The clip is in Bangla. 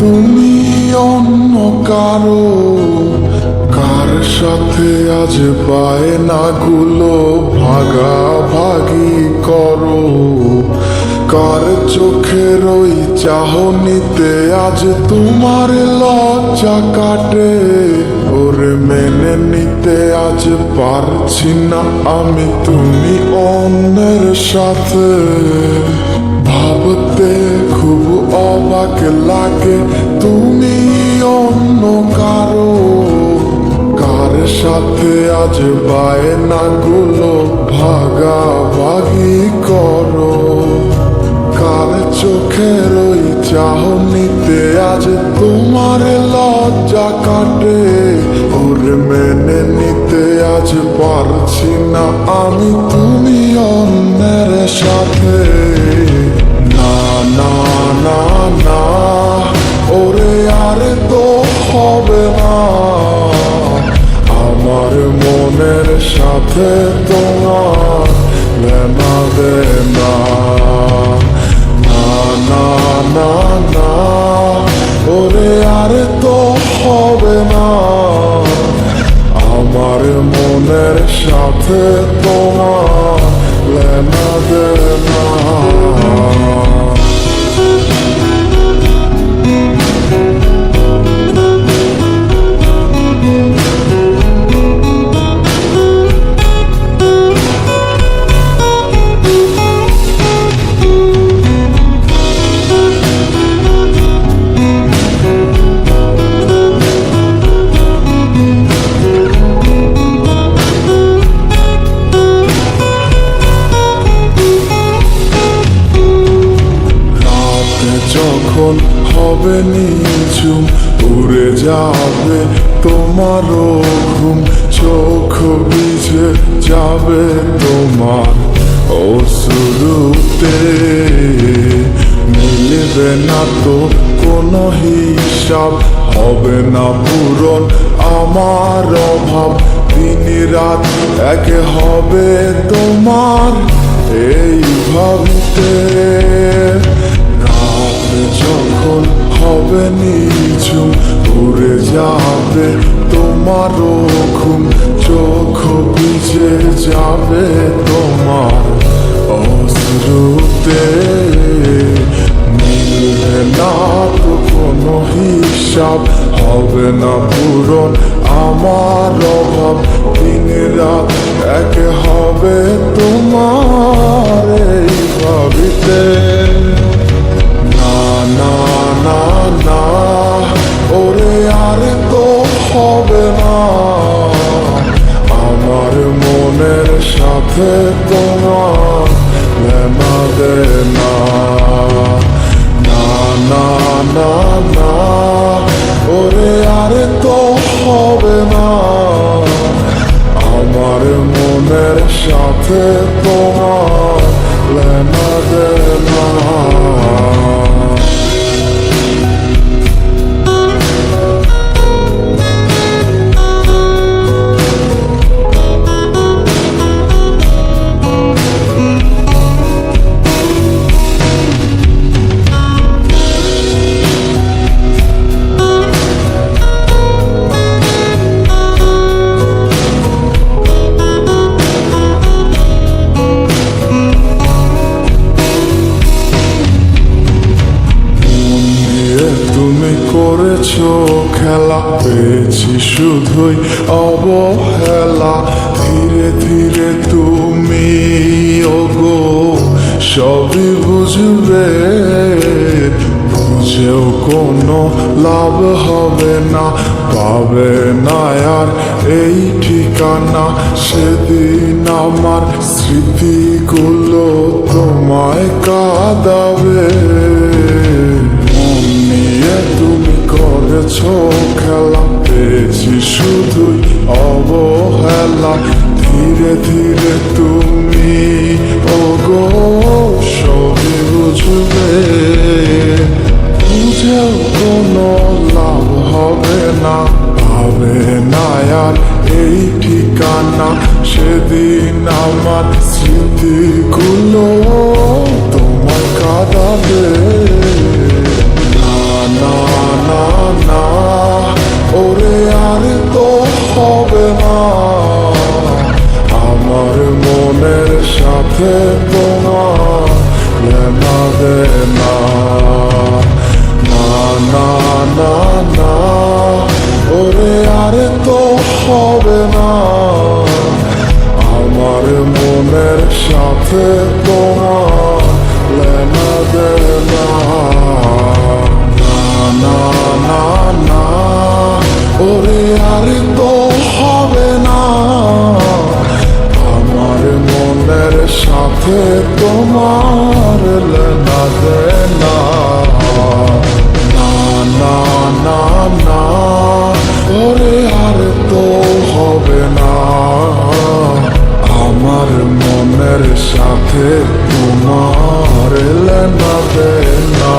তুমি অন্য কারো, কার সাথে আজ বায়নাগুলো ভাগাভাগি করো। কার চোখের ওই চাহনিতে আজ তোমার লজ্জা কাটে। ওরে মেনে নিতে আজ পারছি না আমি তুমি অন্যের সাথে। ভাবতে খুব অবাক লাগে তুমি অন্য কারো, কার সাথে আজ বায়নাগুলো ভাগাভাগি করো। কার চোখের ওই চাহনিতে আজ তোমার লজ্জা কাটে। ওরে মেনে নিতে আজ পারছি না আমি তুমি অন্যের সাথে। না না না না, ওরে আরে তো হবে না। আমার মনের সাথে তোমার লেনা দেনা। না না না না, ওরে আরে তো হবে না। আমার মনের সাথে তোমার লেনা দেনা। যখন হবে নিঝুম উড়ে যাবে তোমারও ঘুম। চোখ ভিজে যাবে তোমার অশ্রুতে। মিলবে না তো কোনো হিসাব, হবে না পূরণ আমার অভাব। দিন রাত এক হবে তোমার এই ভাবিতে। যখন হবে নিঝুম উড়ে যাবে তোমারও ঘুম। চোখ ভিজে যাবে তোমার অশ্রুতে। মিলবে না তো কোনো হিসাব, হবে না পূরণ আমার অভাব। দিন রাত এক হবে তোমার এই ভাবিতে। না না না না, ওরে আরে তো হবে না। আমার মনের সাথে তোমার লেনা দেনা। না না না না, ওরে আরে তো হবে না। আমার মনের সাথে তোমার লেনা দেনা। করেছো খেলা, পেয়েছি শুধুই অবহেলা। ধীরে ধীরে তুমি ওগো সবই বুঝবে। বুঝেও কোনো লাভ হবে না, পাবে না আর এই ঠিকানা। সেদিন আমার স্মৃতিগুলো তোমায় কাঁদাবে। তুমি করেছো খেলা, পেয়েছি শুধুই অবহেলা। ধীরে ধীরে তুমি ওগো সবই বুঝবে। বুঝেও কোনো লাভ হবে না, পাবে না আর এই ঠিকানা। সেদিন আমার স্মৃতিগুলো তোমায় কাঁদাবে। না সাথে তোমার লেনা দেনা না না না ওরে আর তো হবে না আমার মনের সাথে তোমার লেনা দেনা না না না না ওরে আর তো হবে না আমার মনের সাথে তোমার লেনা দেনা